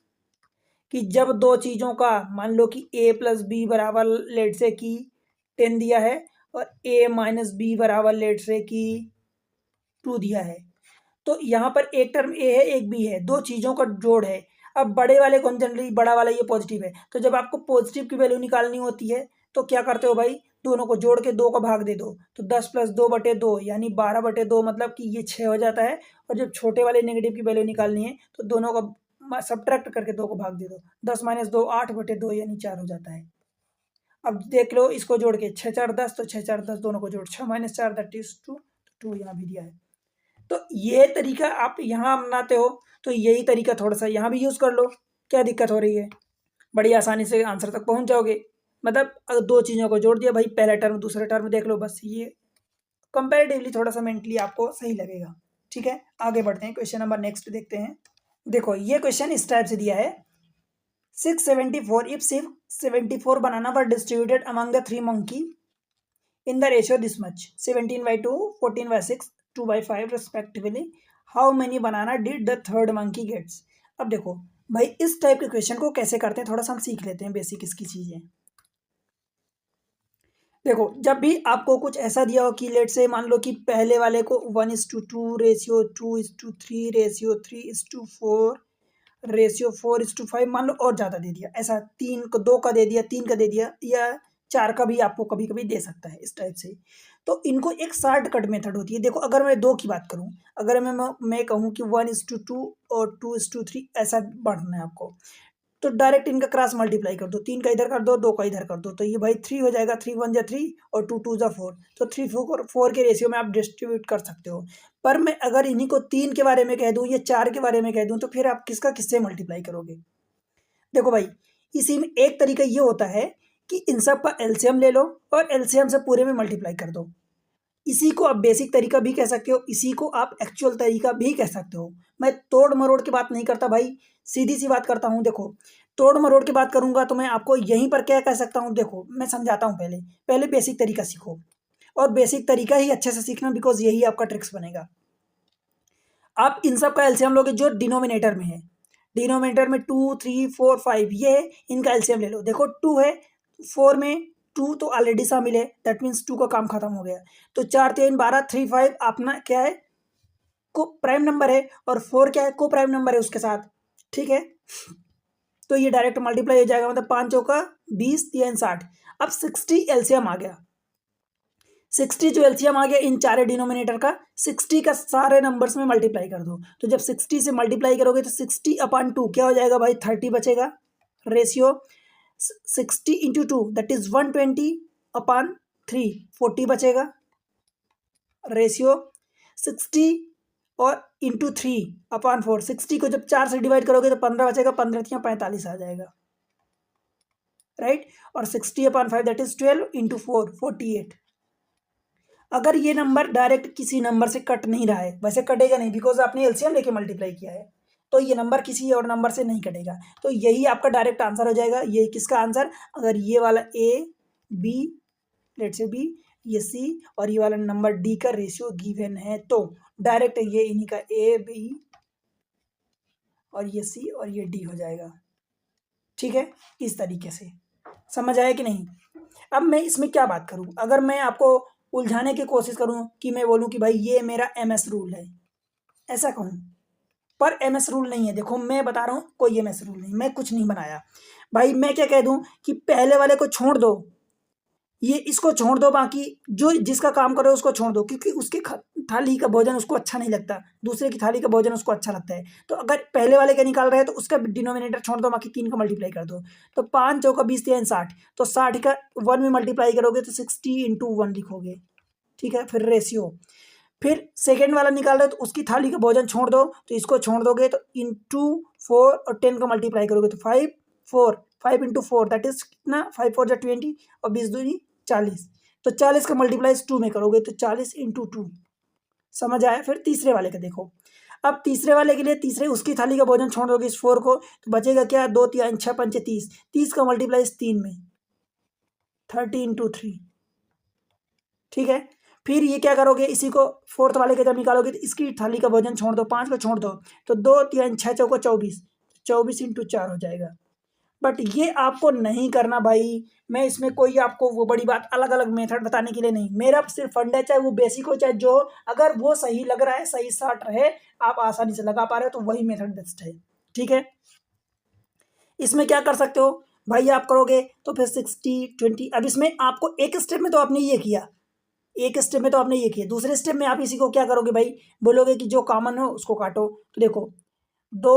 S1: कि जब दो चीज़ों का मान लो कि a+b बराबर लेट से कि 10 दिया है और a-b बराबर लेट से कि 2 दिया है, तो यहाँ पर एक टर्म a है एक b है, दो चीज़ों का जोड़ है। अब बड़े वाले कौन, जनरली बड़ा वाला ये पॉजिटिव है, तो जब आपको पॉजिटिव की वैल्यू निकालनी होती है तो क्या करते हो भाई, दोनों को जोड़ के 2 का भाग दे दो, तो 10+2/2 यानी 12/2, मतलब कि ये 6 हो जाता है। और जब छोटे वाले नेगेटिव की वैल्यू निकालनी है तो दोनों का सब्ट्रैक्ट करके 2 को भाग दे दो, 10 - 2 8/2 यानी 4 हो जाता है। अब देख लो इसको जोड़ के 6×4 = 10, तो 6×4 = 10, दोनों को जोड़ 6 - 4 दैट इज 2, 2 यहाँ भी दिया है। तो ये तरीका आप यहाँ अपनाते हो, तो यही तरीका थोड़ा सा यहाँ भी यूज़ कर लो, क्या दिक्कत हो रही है, बड़ी आसानी से आंसर तक पहुँच जाओगे। मतलब अगर दो चीज़ों को जोड़ दिया भाई, पहला टर्म दूसरा टर्म देख लो, बस ये कंपैरेटिवली थोड़ा सा मेंटली आपको सही लगेगा, ठीक है। आगे बढ़ते हैं, क्वेश्चन नंबर नेक्स्ट देखते हैं। देखो ये क्वेश्चन इस टाइप से दिया है, 674 if 74 banana were distributed among the 3 monkey in the ratio this much, 17/2, 14/6, 2/5 respectively, how many banana did the third monkey gets। अब देखो भाई इस टाइप के क्वेश्चन को कैसे करते हैं, थोड़ा सा हम सीख लेते हैं बेसिक इसकी चीज़ें। देखो जब भी आपको कुछ ऐसा दिया हो कि लेट से मान लो कि पहले वाले को 1:2 रेशियो 2:3 रेशियो 3:4 रेशियो 4:5 मान लो, और ज़्यादा दे दिया, ऐसा 2 का दे दिया, 3 का दे दिया, या 4 का भी आपको कभी कभी दे सकता है इस टाइप से। तो इनको एक शॉर्टकट मेथड होती है। देखो अगर मैं 2 की बात करूं, अगर मैं कहूं कि 1:2 और 2:3 ऐसा बढ़ना है आपको, तो डायरेक्ट इनका क्रॉस मल्टीप्लाई कर दो, 3 का इधर कर दो, 2 का इधर कर दो, तो ये भाई 3 हो जाएगा, 3 × 1 = 3 और 2 × 2 = 4, तो 3 4 के रेशियो में आप डिस्ट्रीब्यूट कर सकते हो। पर मैं अगर इन्हीं को 3 के बारे में कह दूं या 4 के बारे में कह दूं, तो फिर आप किसका किससे मल्टीप्लाई करोगे। देखो भाई इसी में एक तरीका ये होता है कि इन सब का एलसीएम ले लो और एलसीएम से पूरे में मल्टीप्लाई कर दो। इसी को आप बेसिक तरीका भी कह सकते हो, इसी को आप एक्चुअल तरीका भी कह सकते हो। मैं तोड़ मरोड़ की बात नहीं करता भाई, सीधी सी बात करता हूँ। देखो तोड़ मरोड़ की बात करूंगा तो मैं आपको यहीं पर क्या कह सकता हूँ, देखो मैं समझाता हूँ, पहले पहले बेसिक तरीका सीखो, और बेसिक तरीका ही अच्छे से सीखना, बिकॉज यही आपका ट्रिक्स बनेगा। आप इन सब का एलसीएम लोगे जो डिनोमिनेटर में है, डिनोमिनेटर में 2 3 4 5 ये है, इनका एलसीएम ले लो। देखो 2 है, 4 में 2 तो ऑलरेडी शामिल है, दैट मीन्स 2 का काम खत्म हो गया। तो 4 3 12 3 5 अपना क्या है, को प्राइम नंबर है, और 4 क्या है, को प्राइम नंबर है उसके साथ, ठीक है। तो ये डायरेक्ट मल्टीप्लाई हो जाएगा, मतलब 5 चौका 20 3 60। अब 60 एलसीएम आ गया, 60 जो एलसीएम आ गया इन चारे डिनोमिनेटर का, 60 का सारे नंबर्स में मल्टीप्लाई कर दो। तो जब 60 से मल्टीप्लाई करोगे तो 60/2 क्या हो जाएगा भाई, 30 बचेगा। रेशियो 60 × 2 दैट इज 120/3, 40 बचेगा। रेशियो 60 और इंटू 3/4, 60 को जब 4 से डिवाइड करोगे तो 15 बचेगा, 15 × 45 आ जाएगा, राइट। और 60/5 दैट इज 12 × 4 48। अगर ये नंबर डायरेक्ट किसी नंबर से कट नहीं रहा है, वैसे कटेगा नहीं बिकॉज आपने एलसीएम लेके मल्टीप्लाई किया है, तो ये नंबर किसी और नंबर से नहीं कटेगा। तो यही आपका डायरेक्ट आंसर हो जाएगा। ये किसका आंसर, अगर ये वाला ए बी, लेट से बी, ये सी और ये वाला नंबर डी का रेशियो गिवन है, तो डायरेक्ट ये इन्हीं का ए बी और ये सी और ये डी हो जाएगा। ठीक है, इस तरीके से समझ आया कि नहीं। अब मैं इसमें क्या बात करूं, अगर मैं आपको उलझाने की कोशिश करूं कि मैं बोलूं कि भाई ये मेरा एमएस रूल है, ऐसा कहूं, पर एमएस रूल नहीं है। देखो मैं बता रहा हूं कोई एमएस रूल नहीं, मैं कुछ नहीं बनाया भाई। मैं क्या कह दूं कि पहले वाले को छोड़ दो, ये इसको छोड़ दो, बाकी जो जिसका काम करो उसको छोड़ दो, क्योंकि उसके थाली का भोजन उसको अच्छा नहीं लगता, दूसरे की थाली का भोजन उसको अच्छा लगता है। तो अगर पहले वाले का निकाल रहे हैं तो उसका डिनोमिनेटर छोड़ दो, बाकी 3 का मल्टीप्लाई कर दो। तो 5 चौका 20 3 60, तो 60 का 1 में मल्टीप्लाई करोगे तो 60 इंटू 1 लिखोगे। ठीक है, फिर रेशियो, फिर सेकेंड वाला निकाल रहे हो तो उसकी थाली का भोजन छोड़ दो, तो इसको छोड़ दोगे तो इंटू 4 और 10 का मल्टीप्लाई करोगे तो 5 4 5 इंटू 4 दैट इज कितना, 5 4 जा 20 और 20 दूनी 40, तो 40 का मल्टीप्लाई 2 में करोगे तो 40 इंटू 2। समझ आया। फिर तीसरे वाले का देखो, अब तीसरे वाले के लिए तीसरे उसकी थाली का भोजन छोड़ दोगे इस 4 को, तो बचेगा क्या, 2 3 6 5 30, 30 का मल्टीप्लाई 3 में 30 इंटू 3। ठीक है, फिर ये क्या करोगे, इसी को फोर्थ वाले के जब निकालोगे तो इसकी थाली का भोजन छोड़ दो, 5 को छोड़ दो, तो 2 3 6 चौको 24, 24 इंटू 4 हो जाएगा। बट ये आपको नहीं करना भाई, मैं इसमें कोई आपको वो बड़ी बात अलग अलग मेथड बताने के लिए नहीं, मेरा सिर्फ फंड है, चाहे वो बेसिक हो चाहे जो, अगर वो सही लग रहा है, सही साट रहे, आप आसानी से लगा पा रहे हो तो वही मेथड बेस्ट है। ठीक है, इसमें क्या कर सकते हो भाई, आप करोगे तो फिर 60 20, अब इसमें आपको एक स्टेप में तो आपने ये किया, एक स्टेप में तो आपने ये किया, दूसरे स्टेप में आप इसी को क्या करोगे भाई, बोलोगे कि जो कॉमन हो उसको काटो। तो देखो 2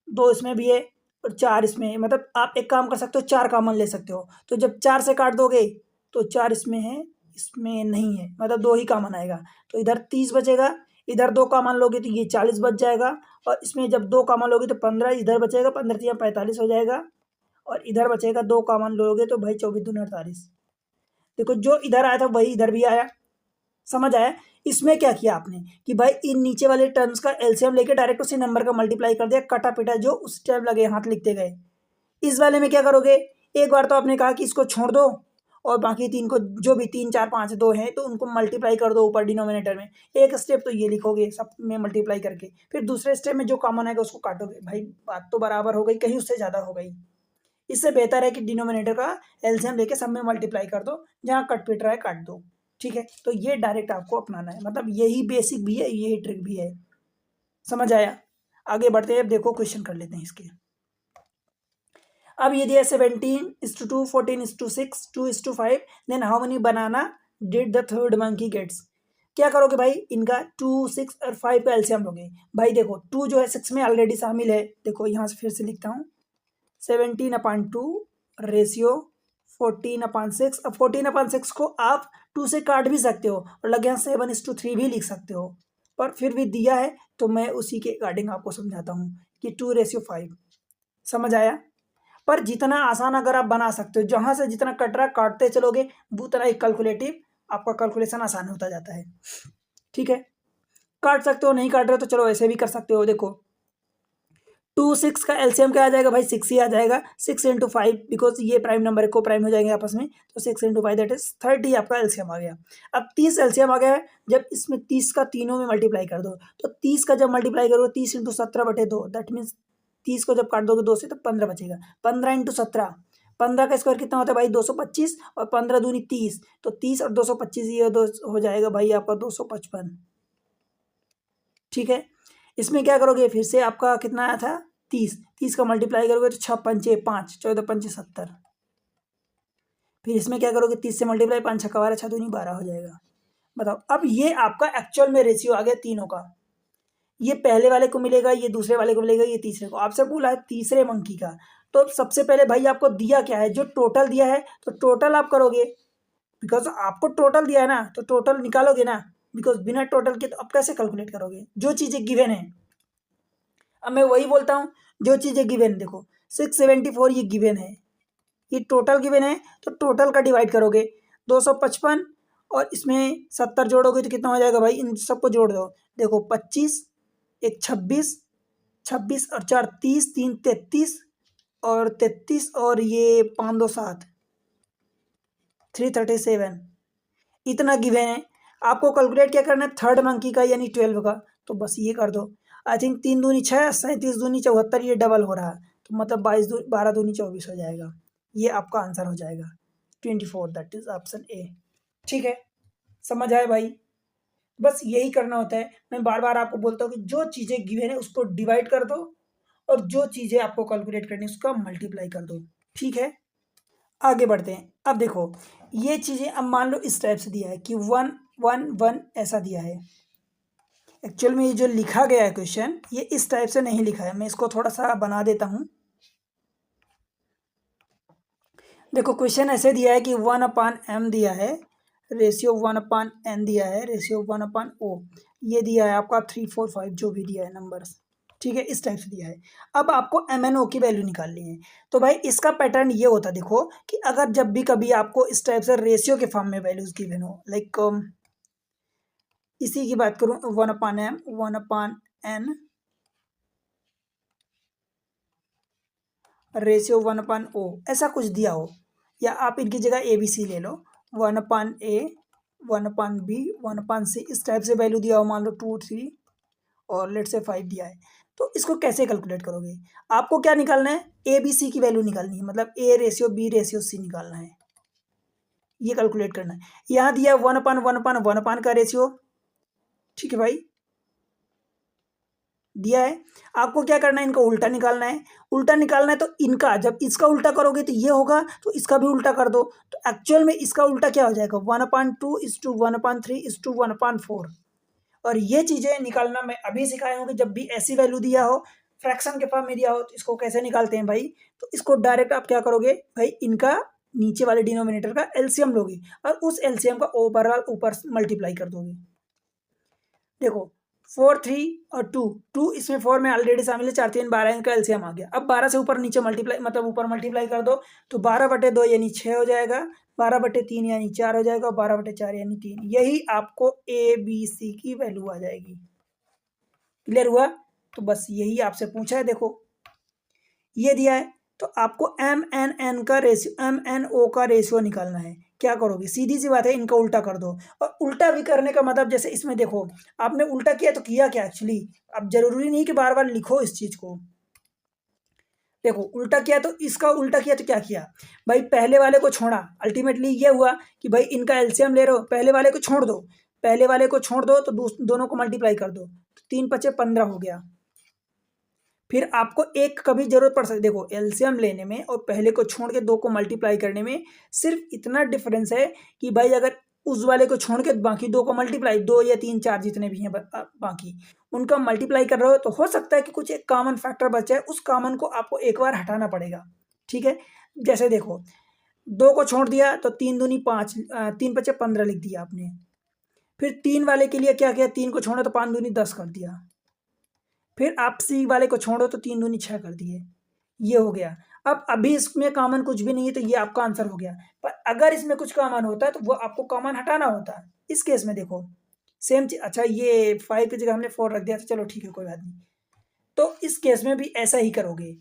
S1: 2 इसमें भी है और 4 इसमें है, मतलब आप एक काम कर सकते हो 4 कॉमन ले सकते हो। तो जब 4 से काट दोगे तो 4 इसमें है, इसमें नहीं है, मतलब 2 ही कॉमन आएगा, तो इधर 30 बचेगा, इधर 2 कॉमन लोगे तो ये 40 बच जाएगा, और इसमें जब 2 कॉमन लोगे तो 15 इधर बचेगा, 15 3 45 हो जाएगा, और इधर बचेगा 2 कॉमन लोगे तो भाई 24 दूनी 48। देखो जो इधर आया था वही इधर भी आया। समझ आया। इसमें क्या किया आपने कि भाई इन नीचे वाले टर्म्स का एलसीएम लेके डायरेक्ट उसी नंबर का मल्टीप्लाई कर दिया, कटा पिटा जो उस टाइम लगे हाथ लिखते गए। इस वाले में क्या करोगे, एक बार तो आपने कहा कि इसको छोड़ दो और बाकी 3 को, जो भी 3 4 5 2 हैं तो उनको मल्टीप्लाई कर दो ऊपर डिनोमिनेटर में। एक स्टेप तो ये लिखोगे सब में मल्टीप्लाई करके, फिर दूसरे स्टेप में जो कॉमन आएगा उसको काटोगे। भाई बात तो बराबर हो गई, कहीं उससे ज़्यादा हो गई। इससे बेहतर है कि डिनोमिनेटर का एलसीएम लेके सब में मल्टीप्लाई कर दो, जहाँ कट पिट रहा है काट दो। ठीक है, तो ये डायरेक्ट आपको अपनाना है, मतलब यही बेसिक भी है, यही ट्रिक भी है। समझ आया। आगे बढ़ते हैं, अब देखो क्वेश्चन कर लेते हैं इसके। अब ये दिया 17:2, 14:6, 2:5, then how many banana did the third monkey gets. क्या करोगे भाई, इनका 2 6 और 5 का एलसीएम लोगे। भाई देखो 2 जो है 6 में ऑलरेडी शामिल है, देखो यहाँ से फिर से लिखता हूँ, 17/2 रेशियो 14/6। अब 14/6 को आप 2 से काट भी सकते हो और लगे यहाँ 7:3 भी लिख सकते हो, पर फिर भी दिया है तो मैं उसी के अकॉर्डिंग आपको समझाता हूँ कि 2:5। समझ आया। पर जितना आसान अगर आप बना सकते हो, जहाँ से जितना कट रहा काटते चलोगे, वो उतना ही कैलकुलेटिव आपका कैलकुलेशन आसान होता जाता है। ठीक है, काट सकते हो, नहीं काट रहे हो तो चलो ऐसे भी कर सकते हो। देखो 2 6 का एलसीएम क्या आ जाएगा भाई, 6 ही आ जाएगा, 6 इंटू 5, बिकॉज ये प्राइम नंबर को प्राइम हो जाएंगे आपस में, तो 6 इंटू 5 दैट इज 30 आपका एलसीएम आ गया। अब 30 एलसीएम आ गया है, जब इसमें 30 का तीनों में मल्टीप्लाई कर दो, तो 30 का जब मल्टीप्लाई करोगे 30 इंटू 17/2, दैट मीन्स 30 को जब काट दोगे 2 से तो 15 बचेगा। 15 इंटू 17, 15 का स्क्वायर कितना होता है भाई 225, और 15 दूनी 30, तो 30 और 225 ये दो हो जाएगा भाई आपका 255। ठीक है, इसमें क्या करोगे, फिर से आपका कितना आया था 30 का मल्टीप्लाई करोगे तो 6 पंचे 5, 14 पंचे 70। फिर इसमें क्या करोगे, 30 से मल्टीप्लाई 5 6 12, 6 दूनी 12 हो जाएगा। बताओ, अब ये आपका एक्चुअल में रेशियो आ गया तीनों का, ये पहले वाले को मिलेगा, ये दूसरे वाले को मिलेगा, ये तीसरे को। आपसे बोला है तीसरे मंकी का, तो सबसे पहले भाई आपको दिया क्या है, जो टोटल दिया है तो टोटल आप करोगे, बिकॉज आपको टोटल दिया है ना, तो टोटल निकालोगे ना, बिकॉज बिना टोटल के तो आप कैसे कैलकुलेट करोगे, जो चीज़ें गिवन है। अब मैं वही बोलता हूँ, जो चीज़ें गिवन, देखो 674 ये गिवन है, ये टोटल गिवन है, तो टोटल का डिवाइड करोगे 255 और इसमें 70 जोड़ोगे तो कितना हो जाएगा भाई, इन सबको जोड़ दो। देखो 25, एक 26, 26 और 4 30, 3 33 और 33 और ये 5 2 7, 337 इतना गिवन है। आपको कैलकुलेट क्या करना है, थर्ड मंकी का यानी 12 का, तो बस ये कर दो। आई थिंक 3 दूनी 6, 37 दूनी 74, ये डबल हो रहा है, तो मतलब 12 दूनी 24 हो जाएगा। ये आपका आंसर हो जाएगा 24, दैट इज ऑप्शन ए। ठीक है, समझ आए भाई? बस यही करना होता है। मैं बार बार आपको बोलता हूँ कि जो चीज़ें गिवन है उसको डिवाइड कर दो, और जो चीज़ें आपको कैलकुलेट करनी है उसका मल्टीप्लाई कर दो। ठीक है, आगे बढ़ते हैं। अब देखो ये चीज़ें, अब मान लो इस टाइप से दिया है कि 1 1 1 ऐसा दिया है। एक्चुअल में ये जो लिखा गया है क्वेश्चन, ये इस टाइप से नहीं लिखा है। मैं इसको थोड़ा सा बना देता हूँ। देखो क्वेश्चन ऐसे दिया है कि 1/m दिया है, रेशियो 1/n दिया है, रेशियो 1/o, ये दिया है आपका 3 4 5 जो भी दिया है नंबर्स। ठीक है, इस टाइप से दिया है। अब आपको MNO की वैल्यू निकालनी है। तो भाई इसका पैटर्न ये होता है, देखो कि अगर जब भी कभी आपको इस टाइप से रेशियो के फॉर्म में वैल्यूज गिवन हो, लाइक इसी की बात करूँ 1/m 1/n रेशियो 1/o ऐसा कुछ दिया हो, या आप इनकी जगह ABC ले लो, 1/a 1/b 1/c इस टाइप से वैल्यू दिया हो, मान लो 2 3 और लेट से 5 दिया है। तो इसको कैसे कैलकुलेट करोगे? आपको क्या निकालना है, ABC की वैल्यू निकालनी है, मतलब A ratio B ratio C निकालना है, ये कैलकुलेट करना है। यहाँ दिया 1/1/1 का रेशियो। ठीक है भाई, दिया है। आपको क्या करना है, इनका उल्टा निकालना है। उल्टा निकालना है तो इनका, जब इसका उल्टा करोगे तो ये होगा, तो इसका भी उल्टा कर दो। तो एक्चुअल में इसका उल्टा क्या हो जाएगा, 1/2 इज टू 1/3 इज टू 1/4। और ये चीज़ें निकालना मैं अभी सिखाया हूँ कि जब भी ऐसी वैल्यू दिया हो, फ्रैक्शन के फॉर्म में दिया हो, तो इसको कैसे निकालते हैं भाई। तो इसको डायरेक्ट आप क्या करोगे भाई, इनका नीचे वाले डिनोमिनेटर का एलसीएम लोगे, और उस एलसीएम का ओवरऑल ऊपर मल्टीप्लाई कर दोगे। देखो 4 3 और 2 2 इसमें 4 में ऑलरेडी शामिल है, 4 3 12 इनका एलसीएम आ गया। अब 12 से ऊपर नीचे मल्टीप्लाई, मतलब ऊपर मल्टीप्लाई कर दो, तो 12/2 यानी 6 हो जाएगा, 12/3 यानी 4 हो जाएगा, 12/4 यानी 3। यही आपको ABC की वैल्यू आ जाएगी। क्लियर हुआ? तो बस यही आपसे पूछा है। देखो ये दिया है, तो आपको MNN का रेशियो, MNO का रेशियो निकालना है। क्या करोगे, सीधी सी बात है, इनका उल्टा कर दो। और उल्टा भी करने का मतलब, जैसे इसमें देखो आपने उल्टा किया तो किया क्या एक्चुअली, अब जरूरी नहीं कि बार बार लिखो इस चीज को। देखो उल्टा किया तो इसका उल्टा किया तो क्या किया भाई, पहले वाले को छोड़ा। अल्टीमेटली ये हुआ कि भाई इनका एलसीएम ले रहे हो, पहले वाले को छोड़ दो, पहले वाले को छोड़ दो तो दोनों को मल्टीप्लाई कर दो, तो 3 5 15 हो गया। फिर आपको एक कभी जरूरत पड़ सकती, देखो एलसीएम लेने में और पहले को छोड़ के 2 को मल्टीप्लाई करने में सिर्फ इतना डिफरेंस है कि भाई अगर उस वाले को छोड़ के बाकी 2 को मल्टीप्लाई, 2 या 3 4 जितने भी हैं बाकी उनका मल्टीप्लाई कर रहे हो, तो हो सकता है कि कुछ एक कॉमन फैक्टर बच जाए, उस कॉमन को आपको एक बार हटाना पड़ेगा। ठीक है, जैसे देखो 2 को छोड़ दिया तो 3 दूनी 5, 3 5 15 लिख दिया आपने। फिर 3 वाले के लिए क्या किया, 3 को छोड़ा तो 5 दूनी 10 कर दिया। फिर आप सी वाले को छोड़ो तो 3 दूनी 6 कर दिए, ये हो गया। अब अभी इसमें कॉमन कुछ भी नहीं है, तो ये आपका आंसर हो गया। पर अगर इसमें कुछ कॉमन होता है तो वो आपको कॉमन हटाना होता है। इस केस में देखो सेम चीज, अच्छा ये 5 की जगह हमने 4 रख दिया, तो चलो ठीक है कोई बात नहीं। तो इस केस में भी ऐसा ही करोगे।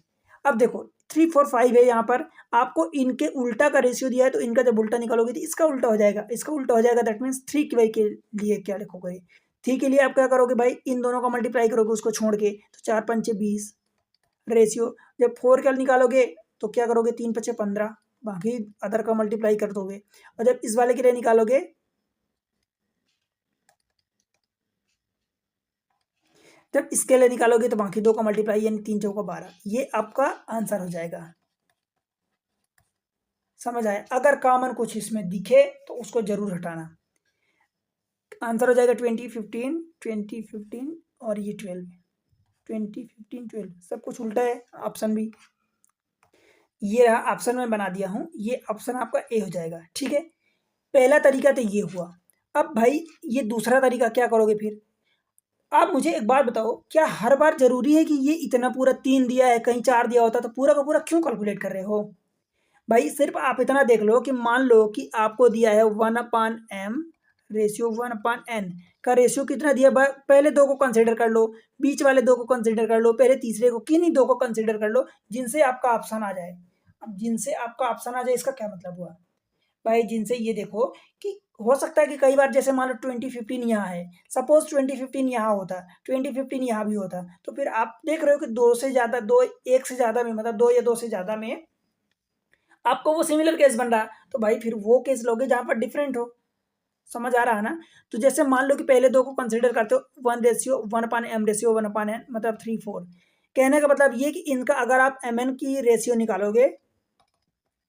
S1: अब देखो 3 4 5 है, यहाँ पर आपको इनके उल्टा का रेशियो दिया है, तो इनका जब उल्टा निकालोगे तो इसका उल्टा हो जाएगा, इसका उल्टा हो जाएगा। दैट मीन्स 3 के लिए क्या लिखोगे, 3 के लिए आप क्या करोगे भाई, इन दोनों का मल्टीप्लाई करोगे उसको छोड़ के, तो 4 5 20 रेशियो। जब 4 का निकालोगे तो क्या करोगे, 3 5 15, बाकी अदर का मल्टीप्लाई कर दोगे। और जब इस वाले के लिए निकालोगे, जब इसके लिए निकालोगे तो बाकी 2 का मल्टीप्लाई यानी 3 चौका 12, ये आपका आंसर हो जाएगा। समझ आया? अगर कॉमन कुछ इसमें दिखे तो उसको जरूर हटाना। आंसर हो जाएगा 20 15 20 15 और ये 12, 20 15 12 सब कुछ उल्टा है। ऑप्शन भी ये रहा, ऑप्शन में बना दिया हूँ, ये ऑप्शन आपका ए हो जाएगा। ठीक है, पहला तरीका तो ये हुआ। अब भाई ये दूसरा तरीका क्या करोगे फिर, आप मुझे एक बात बताओ, क्या हर बार जरूरी है कि ये इतना पूरा 3 दिया है, कहीं 4 दिया होता तो पूरा का पूरा क्यों कैलकुलेट कर रहे हो भाई? सिर्फ आप इतना देख लो कि मान लो कि आपको दिया है 1/m रेशियो 1/n का रेशियो कितना दिया, पहले दो को कंसिडर कर लो, बीच वाले दो को कंसिडर कर लो, पहले तीसरे को, किन्हीं दो को कंसिडर कर लो जिनसे आपका ऑप्शन आ जाए। अब जिनसे आपका ऑप्शन आ जाए इसका क्या मतलब हुआ भाई, जिनसे ये देखो कि हो सकता है कि कई बार जैसे मान लो 2015 यहाँ है, सपोज 2015 यहाँ होता, 2015 यहाँ भी होता, तो फिर आप देख रहे हो कि दो से ज़्यादा, दो एक से ज़्यादा में, मतलब दो या दो से ज़्यादा में आपको वो सिमिलर केस बन रहा, तो भाई फिर वो केस लोगे जहाँ पर डिफरेंट हो। समझ आ रहा है ना। तो जैसे मान लो कि पहले दो को कंसिडर करते हो 1:1/m रेशियो 1/n मतलब 3:4। कहने का मतलब ये कि इनका अगर आप mn की रेशियो निकालोगे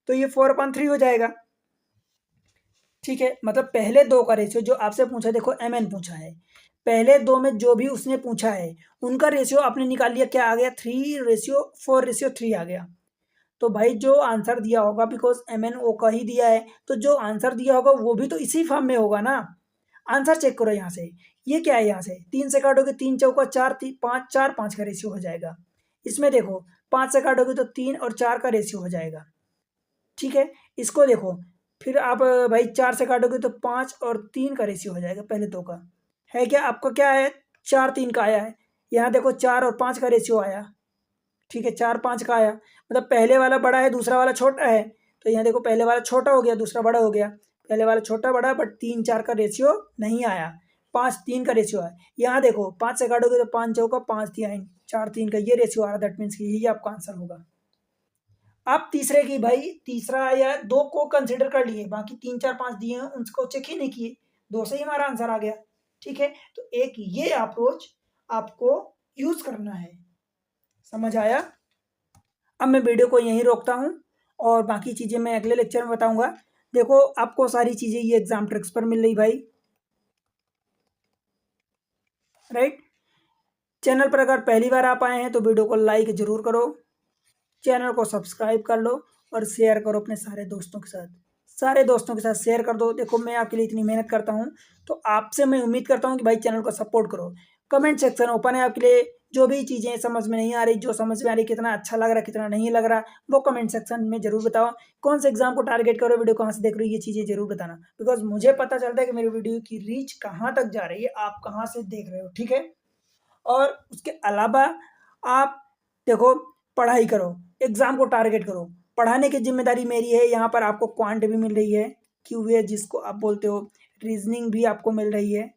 S1: तो ये 4/3 हो जाएगा। ठीक है, मतलब पहले दो का रेशियो जो आपसे पूछा, देखो mn पूछा है, पहले दो में जो भी उसने पूछा है उनका रेशियो आपने निकाल लिया, क्या आ गया 3:4:3 आ गया। तो भाई जो आंसर दिया होगा, बिकॉज mn ओ का ही दिया है, तो जो आंसर दिया होगा वो भी तो इसी फॉर्म में होगा ना। आंसर चेक करो यहाँ से, ये क्या है, यहाँ से 3 से काटोगे 3 चौका 4, 5 4 5 का रेशियो हो जाएगा। इसमें देखो 5 से काटोगे तो 3 और 4 का रेशियो हो जाएगा। ठीक है, इसको देखो फिर आप भाई 4 से काटोगे तो 5 और 3 का रेशियो हो जाएगा, पहले दो का है क्या, आपका क्या है 4 3 का आया है। यहाँ देखो 4 और 5 का रेशियो आया। ठीक है, 4 5 का आया, मतलब पहले वाला बड़ा है दूसरा वाला छोटा है, तो यहाँ देखो पहले वाला छोटा हो गया दूसरा बड़ा हो गया, पहले वाला छोटा बड़ा, बट 3 4 का रेशियो नहीं आया, 5 3 का रेशियो आया। यहाँ देखो 5 से काटोगे तो 5 चौका 5 3 4 3 का ये रेशियो आ रहा, दैट मीन्स कि यही आपका आंसर होगा। आप तीसरे की भाई, तीसरा या दो को कंसिडर कर लिए, बाकी 3 4 5 दिए हैं उनको चेक ही नहीं किए, दो से ही हमारा आंसर आ गया। ठीक है, तो एक ये अप्रोच आपको यूज करना है। समझ आया। अब मैं वीडियो को यहीं रोकता हूँ और बाकी चीज़ें मैं अगले लेक्चर में बताऊँगा। देखो आपको सारी चीज़ें ये एग्जाम ट्रिक्स पर मिल रही भाई, राइट। चैनल पर अगर पहली बार आप आए हैं तो वीडियो को लाइक ज़रूर करो, चैनल को सब्सक्राइब कर लो और शेयर करो अपने सारे दोस्तों के साथ, सारे दोस्तों के साथ शेयर कर दो। देखो मैं आपके लिए इतनी मेहनत करता हूँ, तो आपसे मैं उम्मीद करता हूँ कि भाई चैनल को सपोर्ट करो। कमेंट सेक्शन ओपन है आपके लिए, जो भी चीज़ें समझ में नहीं आ रही, जो समझ में आ रही, कितना अच्छा लग रहा कितना नहीं लग रहा, वो कमेंट सेक्शन में जरूर बताओ। कौन से एग्जाम को टारगेट करो, वीडियो कहाँ से देख रहे हो, ये चीज़ें जरूर बताना, बिकॉज मुझे पता चलता है कि मेरी वीडियो की रीच कहाँ तक जा रही है, आप कहाँ से देख रहे हो। ठीक है, और उसके अलावा आप देखो पढ़ाई करो, एग्जाम को टारगेट करो, पढ़ाने की जिम्मेदारी मेरी है। यहाँ पर आपको क्वांट भी मिल रही है, क्यूए जिसको आप बोलते हो, रीजनिंग भी आपको मिल रही है,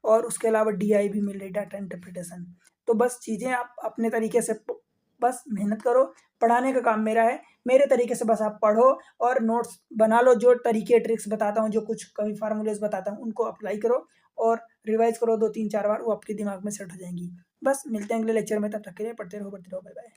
S1: और उसके अलावा डीआई भी मिल रही है, डाटा इंटरप्रिटेशन। तो बस चीज़ें आप अपने तरीके से बस मेहनत करो, पढ़ाने का काम मेरा है, मेरे तरीके से बस आप पढ़ो और नोट्स बना लो, जो तरीके ट्रिक्स बताता हूँ, जो कुछ कभी फार्मूलेज बताता हूँ उनको अप्लाई करो और रिवाइज करो 2 3 4 बार, वो आपके दिमाग में सेट हो जाएंगी। बस मिलते हैं अगले लेक्चर में, तब तक के लिए पढ़ते रहो बाय बाय।